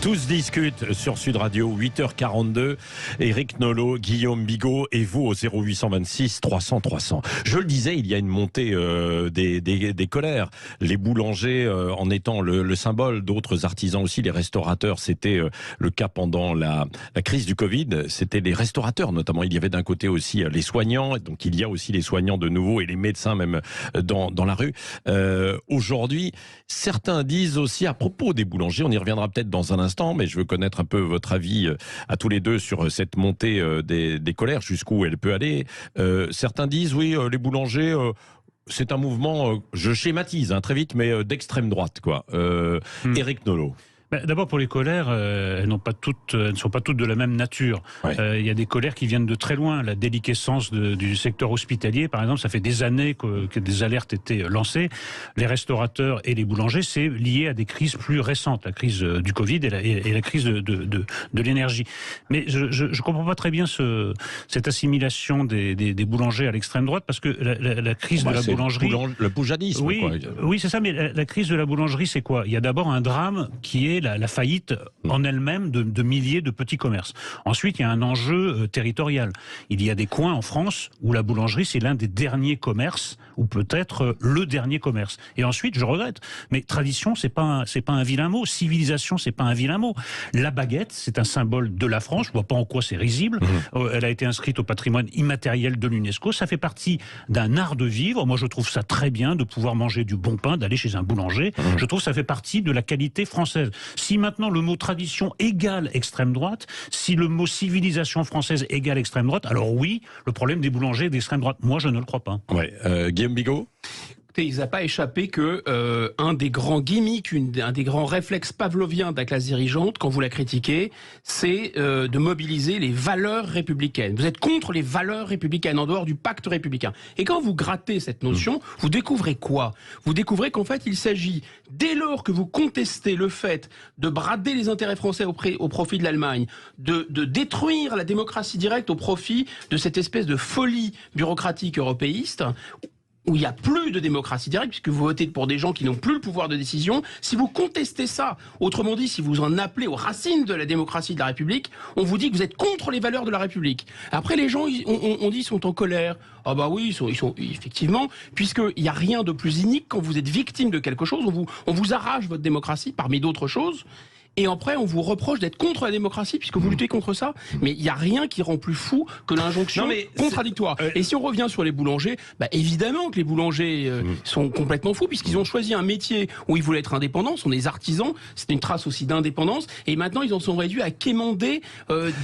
Tous discutent sur Sud Radio, 8h42. Éric Nolot, Guillaume Bigot et vous au 0826 300 300. Je le disais, il y a une montée des colères. Les boulangers en étant le symbole, d'autres artisans aussi, les restaurateurs. C'était le cas pendant la crise du Covid. C'était les restaurateurs notamment. Il y avait d'un côté aussi les soignants. Donc il y a aussi les soignants de nouveau et les médecins même dans la rue. Aujourd'hui, certains disent aussi à propos des boulangers, on y reviendra peut-être dans un instant, mais je veux connaître un peu votre avis à tous les deux sur cette montée des colères, jusqu'où elle peut aller. Certains disent, oui, les boulangers... c'est un mouvement, je schématise très vite, mais d'extrême droite, quoi. Éric Nolot. D'abord, pour les colères, elles ne sont pas toutes de la même nature. Ouais. Il y a des colères qui viennent de très loin. La déliquescence du secteur hospitalier, par exemple, ça fait des années que des alertes étaient lancées. Les restaurateurs et les boulangers, c'est lié à des crises plus récentes, la crise du Covid et la crise de l'énergie. Mais je comprends pas très bien cette assimilation des boulangers à l'extrême droite, parce que la crise de la boulangerie... Le poujadisme, oui, quoi. Oui, c'est ça, mais la crise de la boulangerie, c'est quoi? Il y a d'abord un drame qui est la faillite en elle-même de milliers de petits commerces. Ensuite, il y a un enjeu territorial. Il y a des coins en France où la boulangerie, c'est l'un des derniers commerces, ou peut-être le dernier commerce. Et ensuite, je regrette, mais tradition, c'est pas un vilain mot. Civilisation, c'est pas un vilain mot. La baguette, c'est un symbole de la France. Je vois pas en quoi c'est risible. Elle a été inscrite au patrimoine immatériel de l'UNESCO. Ça fait partie d'un art de vivre. Moi, je trouve ça très bien de pouvoir manger du bon pain, d'aller chez un boulanger. Je trouve que ça fait partie de la qualité française. Si maintenant le mot tradition égale extrême droite, si le mot civilisation française égale extrême droite, alors oui, le problème des boulangers est d'extrême droite. Moi, je ne le crois pas. Ouais. Guillaume Bigot. Il ne a pas échappé que un des grands gimmicks, un des grands réflexes pavloviens de la classe dirigeante, quand vous la critiquez, c'est de mobiliser les valeurs républicaines. Vous êtes contre les valeurs républicaines, en dehors du pacte républicain. Et quand vous grattez cette notion, vous découvrez quoi? Vous découvrez qu'en fait, il s'agit, dès lors que vous contestez le fait de brader les intérêts français au profit de l'Allemagne, de détruire la démocratie directe au profit de cette espèce de folie bureaucratique européiste, où il n'y a plus de démocratie directe, puisque vous votez pour des gens qui n'ont plus le pouvoir de décision, si vous contestez ça, autrement dit, si vous en appelez aux racines de la démocratie de la République, on vous dit que vous êtes contre les valeurs de la République. Après, les gens, on dit, sont en colère. Ah bah oui, ils sont effectivement, puisqu'il n'y a rien de plus inique quand vous êtes victime de quelque chose, on vous arrache votre démocratie, parmi d'autres choses. Et après, on vous reproche d'être contre la démocratie, puisque vous luttez contre ça. Mais il n'y a rien qui rend plus fou que l'injonction contradictoire. Et si on revient sur les boulangers, évidemment que les boulangers sont complètement fous, puisqu'ils ont choisi un métier où ils voulaient être indépendants, sont des artisans, c'est une trace aussi d'indépendance, et maintenant ils en sont réduits à quémander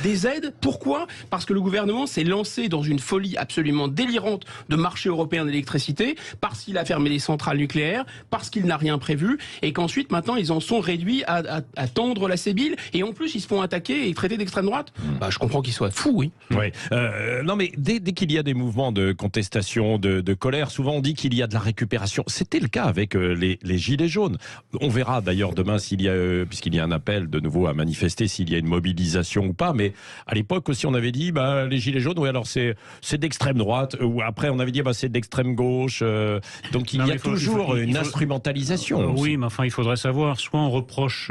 des aides. Pourquoi? Parce que le gouvernement s'est lancé dans une folie absolument délirante de marché européen d'électricité, parce qu'il a fermé les centrales nucléaires, parce qu'il n'a rien prévu, et qu'ensuite, maintenant, ils en sont réduits à tendre la sébile, et en plus ils se font attaquer et traiter d'extrême droite. Je comprends qu'ils soient fous, oui. Ouais. Non mais dès qu'il y a des mouvements de contestation, de colère, souvent on dit qu'il y a de la récupération. C'était le cas avec les gilets jaunes. On verra d'ailleurs demain s'il y a, puisqu'il y a un appel de nouveau à manifester, s'il y a une mobilisation ou pas. Mais à l'époque aussi on avait dit les gilets jaunes, oui alors c'est d'extrême droite. Ou après on avait dit c'est d'extrême gauche. Donc il y a toujours une instrumentalisation. Oui, mais enfin il faudrait savoir. Soit on reproche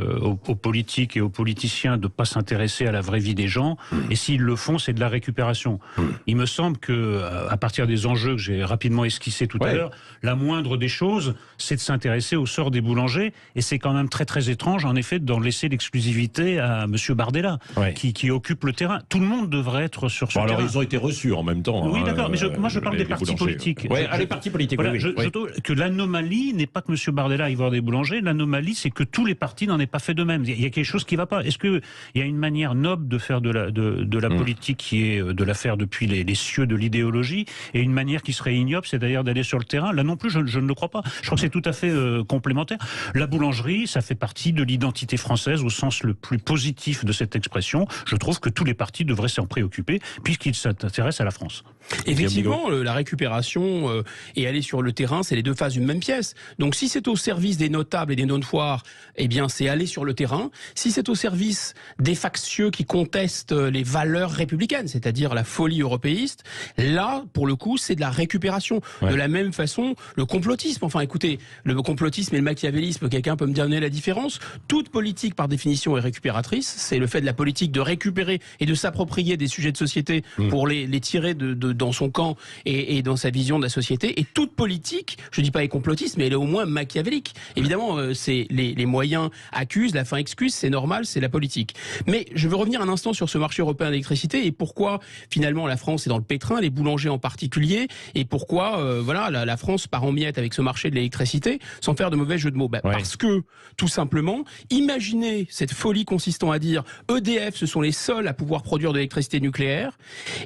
aux politiques et aux politiciens de ne pas s'intéresser à la vraie vie des gens, et s'ils le font, c'est de la récupération. Il me semble que, à partir des enjeux que j'ai rapidement esquissés tout à l'heure, la moindre des choses, c'est de s'intéresser au sort des boulangers, et c'est quand même très très étrange, en effet, d'en laisser l'exclusivité à Monsieur Bardella, qui occupe le terrain. Tout le monde devrait être sur ce terrain. Alors ils ont été reçus en même temps. Oui, d'accord, mais moi je parle des partis politiques. Les partis politiques, voilà, je trouve que l'anomalie n'est pas que Monsieur Bardella aille voir des boulangers, l'anomalie c'est que tous les partis n'en aient pas fait de même. Il y a quelque chose qui ne va pas. Est-ce qu'il y a une manière noble de faire de la politique qui est de la faire depuis les cieux de l'idéologie, et une manière qui serait ignoble, c'est d'ailleurs d'aller sur le terrain? Là non plus, je ne le crois pas. Je crois que c'est tout à fait complémentaire. La boulangerie, ça fait partie de l'identité française au sens le plus positif de cette expression. Je trouve que tous les partis devraient s'en préoccuper, puisqu'ils s'intéressent à la France. Effectivement, la récupération et aller sur le terrain, c'est les deux faces d'une même pièce. Donc si c'est au service des notables et des non-foires, eh bien c'est aller aller sur le terrain, si c'est au service des factieux qui contestent les valeurs républicaines, c'est-à-dire la folie européiste, là, pour le coup, c'est de la récupération. De la même façon, le complotisme, enfin écoutez, le complotisme et le machiavélisme, quelqu'un peut me donner la différence? Toute politique, par définition, est récupératrice. C'est le fait de la politique de récupérer et de s'approprier des sujets de société pour les tirer dans son camp et dans sa vision de la société. Et toute politique, je ne dis pas est complotiste, mais elle est au moins machiavélique. Évidemment, c'est les moyens accusent, la fin excuse, c'est normal, c'est la politique. Mais je veux revenir un instant sur ce marché européen de l'électricité et pourquoi finalement la France est dans le pétrin, les boulangers en particulier, et pourquoi voilà la France part en miettes avec ce marché de l'électricité, sans faire de mauvais jeu de mots. Parce que, tout simplement, imaginez cette folie consistant à dire EDF, ce sont les seuls à pouvoir produire de l'électricité nucléaire,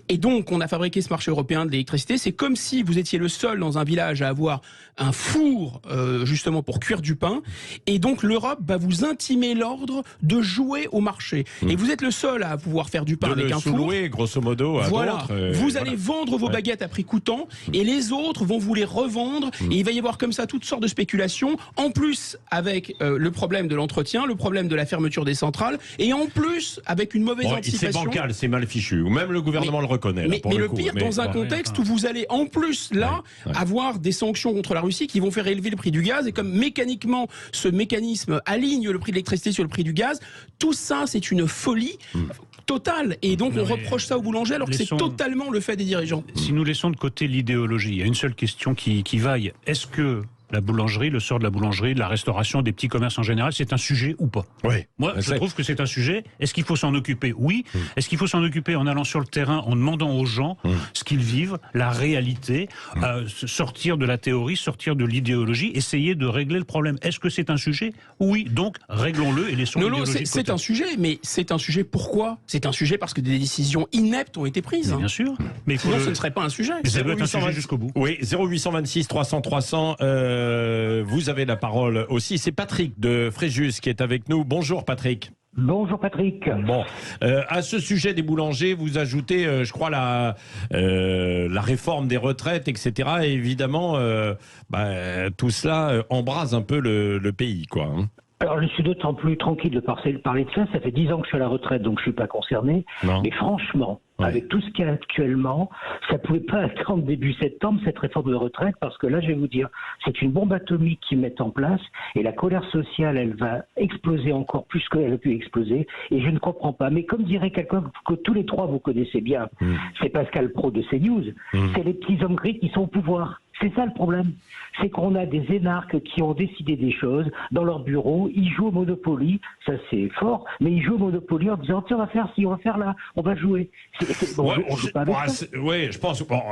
et donc on a fabriqué ce marché européen de l'électricité. C'est comme si vous étiez le seul dans un village à avoir un four justement pour cuire du pain, et donc l'Europe va vous intimer l'ordre de jouer au marché. Et vous êtes le seul à pouvoir faire du pain avec un four. Grosso modo, à d'autres. Vous allez vendre vos baguettes à prix coûtant, et les autres vont vous les revendre, et il va y avoir comme ça toutes sortes de spéculations, en plus avec le problème de l'entretien, le problème de la fermeture des centrales, et en plus avec une mauvaise anticipation. C'est bancal, c'est mal fichu, ou même le gouvernement le reconnaît. Mais le pire, dans un contexte où vous allez en plus là avoir des sanctions contre la Russie qui vont faire élever le prix du gaz, et comme mécaniquement ce mécanisme aligne le prix de l'électricité sur le prix du gaz, tout ça c'est une folie totale, et donc on reproche ça aux boulangers alors que c'est totalement le fait des dirigeants. Si nous laissons de côté l'idéologie, il y a une seule question qui vaille. Est-ce que la boulangerie, le sort de la boulangerie, de la restauration, des petits commerces en général, c'est un sujet ou pas? Moi, je trouve que c'est un sujet. Est-ce qu'il faut s'en occuper? Oui. Est-ce qu'il faut s'en occuper en allant sur le terrain, en demandant aux gens ce qu'ils vivent, la réalité, sortir de la théorie, sortir de l'idéologie, essayer de régler le problème? Est-ce que c'est un sujet? Oui. Donc, réglons-le et laissons l'idéologie de côté. C'est un sujet, mais c'est un sujet pourquoi? C'est un sujet parce que des décisions ineptes ont été prises. Bien sûr. Mais sinon, ce ne serait pas un sujet. Ça doit être un sujet jusqu'au bout. Oui, 0826 300 300. Vous avez la parole aussi. C'est Patrick de Fréjus qui est avec nous. Bonjour Patrick. Bonjour Patrick. Bon, à ce sujet des boulangers, vous ajoutez, je crois, la réforme des retraites, etc. Et évidemment, tout cela embrase un peu le pays, quoi. Alors je suis d'autant plus tranquille de parler de ça. Ça fait 10 ans que je suis à la retraite, donc je suis pas concerné. Non. Mais franchement, avec tout ce qu'il y a actuellement, ça pouvait pas attendre début septembre cette réforme de retraite, parce que là, je vais vous dire, c'est une bombe atomique qu'ils mettent en place, et la colère sociale, elle va exploser encore plus qu'elle a pu exploser. Et je ne comprends pas. Mais comme dirait quelqu'un que tous les trois vous connaissez bien, c'est Pascal Praud de CNews. C'est les petits hommes gris qui sont au pouvoir. C'est ça le problème. C'est qu'on a des énarques qui ont décidé des choses dans leur bureau, ils jouent au Monopoly, ça c'est fort, mais ils jouent au Monopoly en disant tiens, on va faire ci, on va faire là, on va jouer. Je pense. Bon,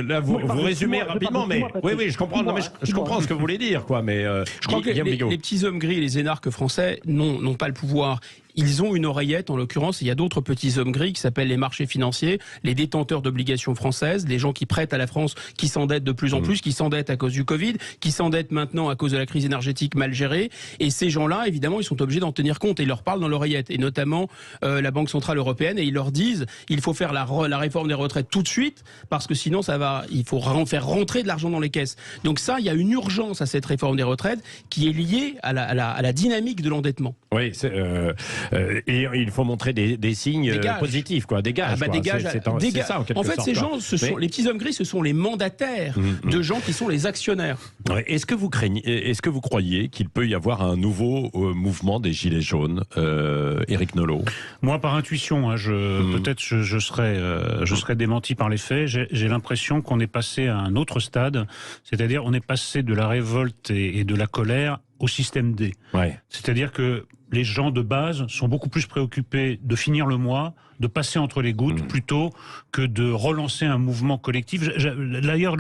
là, vous résumez rapidement, mais oui, je comprends. Je comprends ce que vous voulez dire, quoi. Mais je crois que les petits hommes gris, les énarques français, n'ont pas le pouvoir. Ils ont une oreillette, en l'occurrence, il y a d'autres petits hommes gris qui s'appellent les marchés financiers, les détenteurs d'obligations françaises, les gens qui prêtent à la France, qui s'endettent de plus en plus, qui s'endettent à cause du Covid, qui s'endettent maintenant à cause de la crise énergétique mal gérée. Et ces gens-là, évidemment, ils sont obligés d'en tenir compte et ils leur parlent dans l'oreillette, et notamment la Banque Centrale Européenne, et ils leur disent il faut faire la réforme des retraites tout de suite, parce que sinon il faut faire rentrer de l'argent dans les caisses. Donc ça, il y a une urgence à cette réforme des retraites qui est liée à la dynamique de l'endettement. Oui, et il faut montrer des signes positifs, quoi, des gages. Des gages. C'est ça, en quelque sorte. En fait, ces gens, les petits hommes gris, ce sont les mandataires de gens qui sont les actionnaires. Ouais. Est-ce que vous croyez qu'il peut y avoir un nouveau mouvement des Gilets jaunes, Éric Nolot? Moi, par intuition, peut-être je serais démenti par les faits. J'ai l'impression qu'on est passé à un autre stade, c'est-à-dire on est passé de la révolte et de la colère au système D. C'est-à-dire que les gens de base sont beaucoup plus préoccupés de finir le mois, de passer entre les gouttes, plutôt que de relancer un mouvement collectif. D'ailleurs,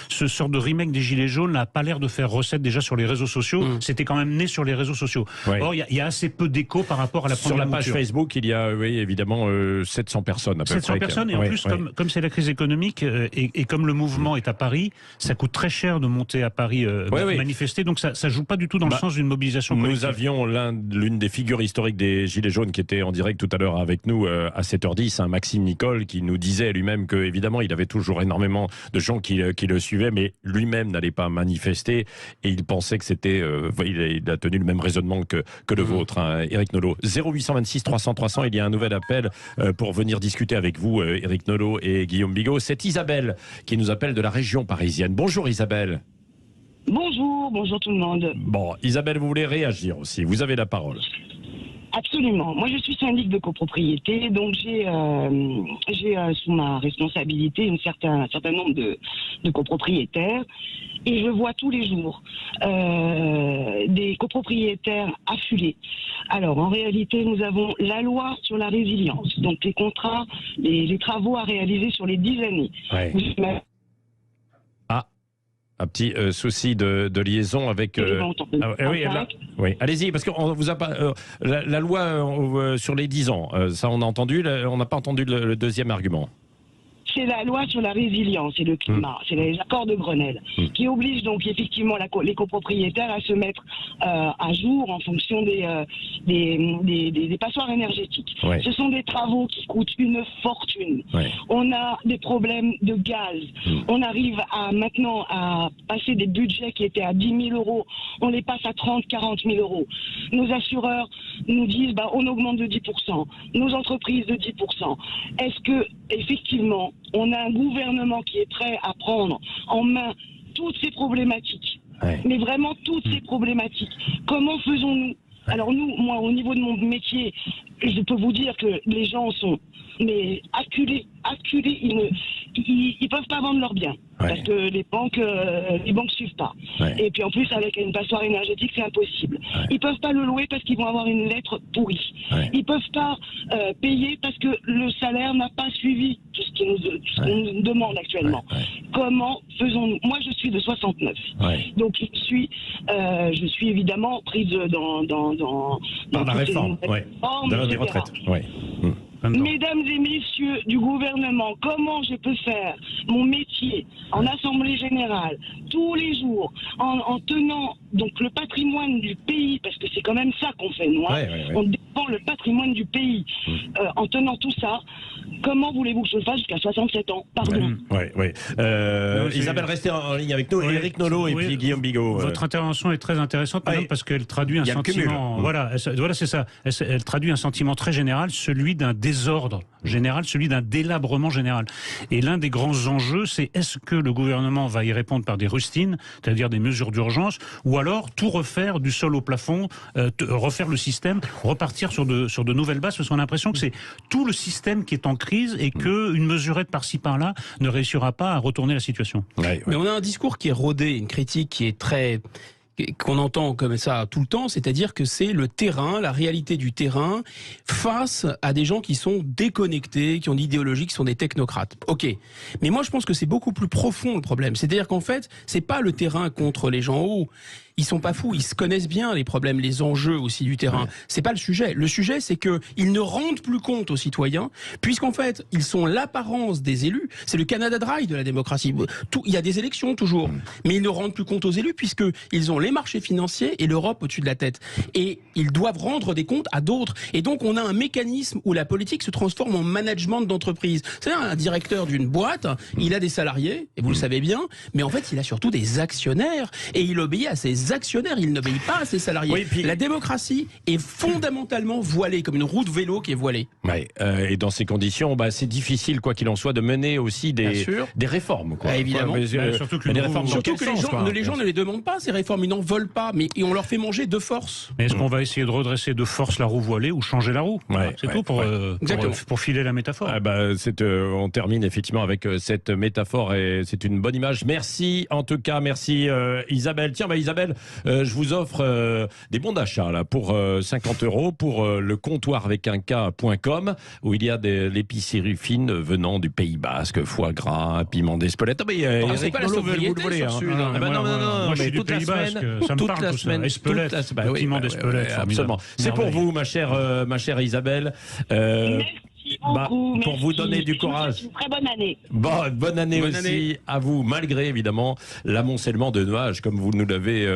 ce sort de remake des Gilets jaunes n'a pas l'air de faire recette déjà sur les réseaux sociaux. C'était quand même né sur les réseaux sociaux. Or, il y a assez peu d'écho par rapport à la première mouture. Sur la page Facebook, il y a, évidemment, 700 personnes à peu près. 700 personnes, et en plus, comme c'est la crise économique, et comme le mouvement est à Paris, ça coûte très cher de monter à Paris manifester, donc ça joue pas du tout dans le sens d'une mobilisation collective. Nous avions l'une des figures historiques des Gilets jaunes qui était en direct tout à l'heure avec nous, à 7h10, hein, Maxime Nicole, qui nous disait lui-même que évidemment il avait toujours énormément de gens qui le suivaient, mais lui-même n'allait pas manifester et il pensait que c'était, il a tenu le même raisonnement que le vôtre, hein, Éric Nolot. 0826 300 300, il y a un nouvel appel pour venir discuter avec vous, Éric Nolot et Guillaume Bigot. C'est Isabelle qui nous appelle de la région parisienne. Bonjour Isabelle. Bonjour tout le monde. Bon, Isabelle, vous voulez réagir aussi, vous avez la parole. Absolument. Moi, je suis syndic de copropriété, donc j'ai sous ma responsabilité un certain nombre de copropriétaires, et je vois tous les jours des copropriétaires affulés. Alors, en réalité, nous avons la loi sur la résilience, donc les contrats, les travaux à réaliser sur les 10 années. Ouais. Un petit souci de liaison avec. Oui, allez-y, parce qu'on vous a pas la loi sur les 10 ans. Ça, on a entendu. On n'a pas entendu le deuxième argument. C'est la loi sur la résilience et le climat, c'est les accords de Grenelle, qui obligent donc effectivement les copropriétaires à se mettre à jour en fonction des passoires énergétiques. Ouais. Ce sont des travaux qui coûtent une fortune. Ouais. On a des problèmes de gaz. On arrive maintenant à passer des budgets qui étaient à 10 000 euros, on les passe à 30 40 000 euros. Nos assureurs nous disent on augmente de 10%, nos entreprises de 10%. Est-ce que effectivement on a un gouvernement qui est prêt à prendre en main toutes ces problématiques, mais vraiment toutes ces problématiques? Comment faisons-nous? Alors moi, au niveau de mon métier, je peux vous dire que les gens sont acculés, ils peuvent pas vendre leurs biens. Parce que les banques suivent pas. Et puis en plus, avec une passoire énergétique, c'est impossible. Ils peuvent pas le louer parce qu'ils vont avoir une lettre pourrie. Ils peuvent pas payer parce que le salaire n'a pas suivi tout ce qu'on nous demande actuellement. Comment faisons-nous? Moi, je suis de 69. Donc je suis évidemment prise dans la réforme, des retraites. Mesdames et messieurs du gouvernement, comment je peux faire mon métier en assemblée générale tous les jours en tenant donc le patrimoine du pays, parce que c'est quand même ça qu'on fait, nous, on défend le patrimoine du pays, en tenant tout ça. Comment voulez-vous que je le fasse jusqu'à 67 ans? Pardon. Isabelle, restez en ligne avec nous. Éric Nolot et puis Guillaume Bigot. Votre intervention est très intéressante, madame, parce qu'elle traduit un sentiment. Voilà, c'est ça. Elle traduit un sentiment très général, celui d'un désordre général, celui d'un délabrement général. Et l'un des grands enjeux, c'est est-ce que le gouvernement va y répondre par des rustines, c'est-à-dire des mesures d'urgence, ou alors tout refaire du sol au plafond, refaire le système, repartir sur de nouvelles bases, parce qu'on a l'impression que c'est tout le système qui est en crise et qu'une mesurette par-ci par-là ne réussira pas à retourner la situation. Mais on a un discours qui est rodé, une critique qui est qu'on entend comme ça tout le temps, c'est-à-dire que c'est le terrain, la réalité du terrain, face à des gens qui sont déconnectés, qui ont d'idéologie, qui sont des technocrates. Ok. Mais moi, je pense que c'est beaucoup plus profond le problème. C'est-à-dire qu'en fait, c'est pas le terrain contre les gens en haut. Ils sont pas fous, ils se connaissent bien les problèmes, les enjeux aussi du terrain. C'est pas le sujet. Le sujet, c'est que ils ne rendent plus compte aux citoyens, puisqu'en fait, ils sont l'apparence des élus. C'est le Canada Dry de la démocratie. Il y a des élections toujours, mais ils ne rendent plus compte aux élus puisque ils ont les marchés financiers et l'Europe au-dessus de la tête. Et ils doivent rendre des comptes à d'autres. Et donc, on a un mécanisme où la politique se transforme en management d'entreprise. C'est-à-dire un directeur d'une boîte, il a des salariés, et vous le savez bien, mais en fait, il a surtout des actionnaires et il obéit à ses actionnaires, il n'obéit pas à ses salariés. La démocratie est fondamentalement voilée, comme une roue de vélo qui est voilée. Et dans ces conditions, c'est difficile, quoi qu'il en soit, de mener aussi des réformes. Évidemment. Surtout que les gens ne les demandent pas, ces réformes, ils n'en veulent pas, mais on leur fait manger de force. Mais est-ce qu'on va essayer de redresser de force la roue voilée ou changer la roue? C'est tout pour filer la métaphore. On termine effectivement avec cette métaphore et c'est une bonne image. Merci en tout cas, merci Isabelle. Tiens, Isabelle, je vous offre des bons d'achat là pour 50 € pour le comptoir avec un K.com où il y a de l'épicerie fine venant du Pays Basque, foie gras, piment d'Espelette. C'est pas la sobriété sur Sud. Moi, je suis du Pays Basque, ça me parle tout ça. Espelette, piment d'Espelette. Absolument. C'est pour vous, ma chère Isabelle. Merci beaucoup. pour vous Merci. donner du Je vous souhaite courage. Une très bonne année. Bon, bonne année Bonne aussi année. à vous, malgré évidemment l'amoncellement de nuages, comme vous nous l'avez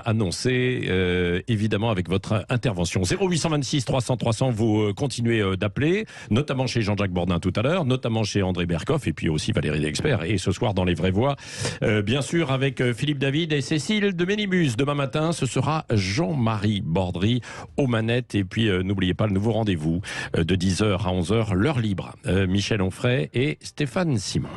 annoncé, évidemment avec votre intervention. 0826 300 300, vous continuez d'appeler, notamment chez Jean-Jacques Bourdin tout à l'heure, notamment chez André Berkoff et puis aussi Valérie Dexpert. Et ce soir dans Les Vraies Voix, bien sûr avec Philippe David et Cécile de Ménibus. Demain matin, ce sera Jean-Marie Bordry aux manettes. Et puis n'oubliez pas le nouveau rendez-vous de 10h à 11h, l'heure libre. Michel Onfray et Stéphane Simon.